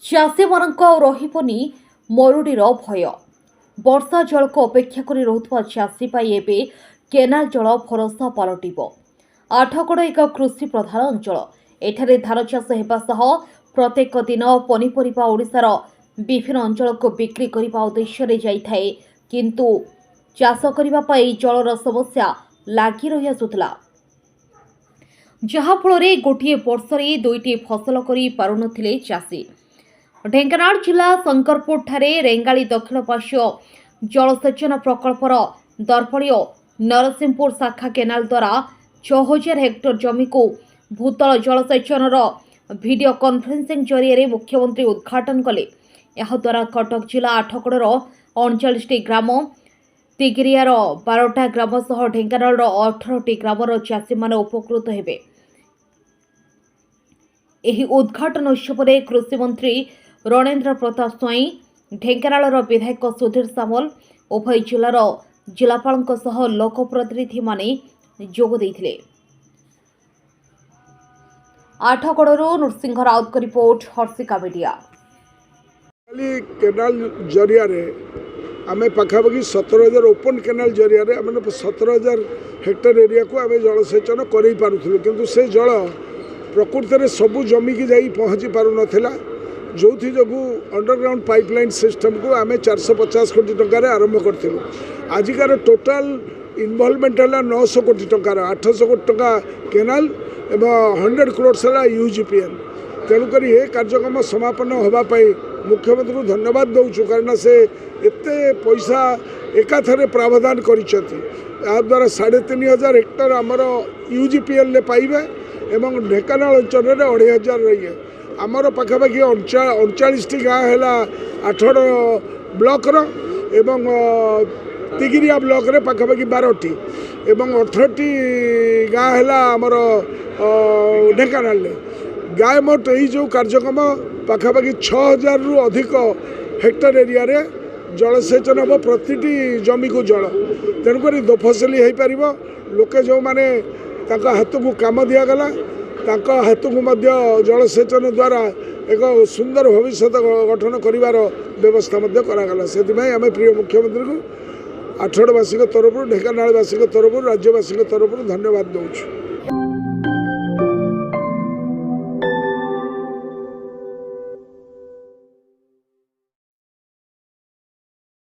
ଚାଷୀମାନଙ୍କ ଆଉ ରହିବନି ମରୁଡ଼ିର ଭୟ। ବର୍ଷା ଜଳକୁ ଅପେକ୍ଷା କରି ରହୁଥିବା ଚାଷୀ ପାଇଁ ଏବେ କେନାଲ ଜଳ ଭରସା ପାଲଟିବ। ଆଠଗଡ଼ ଏକ କୃଷି ପ୍ରଧାନ ଅଞ୍ଚଳ। ଏଠାରେ ଧାନ ଚାଷ ହେବା ସହ ପ୍ରତ୍ୟେକ ଦିନ ପନିପରିବା ଓଡ଼ିଶାର ବିଭିନ୍ନ ଅଞ୍ଚଳକୁ ବିକ୍ରି କରିବା ଉଦ୍ଦେଶ୍ୟରେ ଯାଇଥାଏ, କିନ୍ତୁ ଚାଷ କରିବା ପାଇଁ ଜଳର ସମସ୍ୟା ଲାଗି ରହି ଆସୁଥିଲା, ଯାହାଫଳରେ ଗୋଟିଏ ବର୍ଷରେ ଦୁଇଟି ଫସଲ କରି ପାରୁନଥିଲେ ଚାଷୀ। ଢେଙ୍କାନାଳ ଜିଲ୍ଲା ଶଙ୍କରପୁରଠାରେ ରେଙ୍ଗାଲି ଦକ୍ଷିଣ ପାର୍ଶ୍ୱ ଜଳସେଚନ ପ୍ରକଳ୍ପର ଦର୍ପଣୀ ଓ ନରସିଂହପୁର ଶାଖା କେନାଲ ଦ୍ୱାରା 6000 ହେକ୍ଟର ଜମିକୁ ଭୂତଳ ଜଳସେଚନର ଭିଡିଓ କନଫରେନ୍ସିଂ ଜରିଆରେ ମୁଖ୍ୟମନ୍ତ୍ରୀ ଉଦ୍ଘାଟନ କଲେ। ଏହାଦ୍ୱାରା କଟକ ଜିଲ୍ଲା ଆଠଗଡ଼ର 39ଟି ଗ୍ରାମ, ତିଗିରିଆର 12ଟା ଗ୍ରାମ ସହ ଢେଙ୍କାନାଳର 18ଟି ଗ୍ରାମର ଚାଷୀମାନେ ଉପକୃତ ହେବେ। ଏହି ଉଦ୍ଘାଟନ ଉତ୍ସବରେ କୃଷିମନ୍ତ୍ରୀ ରଣେନ୍ଦ୍ର ପ୍ରତାପ ସ୍ୱାଇଁ, ଢେଙ୍କାନାଳର ବିଧାୟକ ସୁଧୀର ସାମଲ, ଉଭୟ ଜିଲ୍ଲାର ଜିଲ୍ଲାପାଳଙ୍କ ସହ ଲୋକପ୍ରତିନିଧିମାନେ ଯୋଗ ଦେଇଥିଲେ। ଆଠଗଡ଼ରୁ ନୃସିଂହ ରାଉତଙ୍କ ରିପୋର୍ଟ, ହର୍ଷିକା ମିଡିଆ। केनाल जरिया आम पाखापाखि 17,000 ओपन केनाल जरिया आम 17,000 हेक्टर एरिया को आम जलसेचन कर पारुलु, किंतु से जल प्रकृत में सबू जमी की जाई पहुँची पार नाला, जो जो अंडरग्राउंड पाइपलाइन सिस्टम को आम 450 कोटी टंकार आरंभ करूँ। आजिकार टोटाल इनवॉल्वमेंट है 900 कोटी टंकार, 800 कोटी टंका केनाल एवं 100 करोड़ है यूजीपीएल। तेणुक ये कार्यक्रम समापन होगापाई मुख्यमंत्री को धन्यवाद दूँ, कारण से एते पैसा एकाथरे प्रावधान करा 3500 हेक्टर आमर यूजीपीएल पाइबे एवं ढेंकानाल अंचल 2500 रही आमर पाखापाखि 39टी गाँ है आठगड़ ब्लॉक एवं तिगिरिया ब्लॉक रे पाखापाखि 12टी एवं 18टी गाँ है आमर ढेंकानाल गाय मोट यही जो कार्यक्रम पाखापाखि 6000 रु अधिक हेक्टर एरिया रे जलसेचन हम प्रति जमी को जल, तेणुक दोफसली हो पार लोके जो मैंने हाथ को कम दिगला हाथ को जलसेचन द्वारा एक सुंदर भविष्य गठन कर व्यवस्था कराला। से आम प्रिय मुख्यमंत्री को आठगड़वासी तरफ ढेंकानालवासी तरफ राज्यवासी तरफ धन्यवाद दूँ।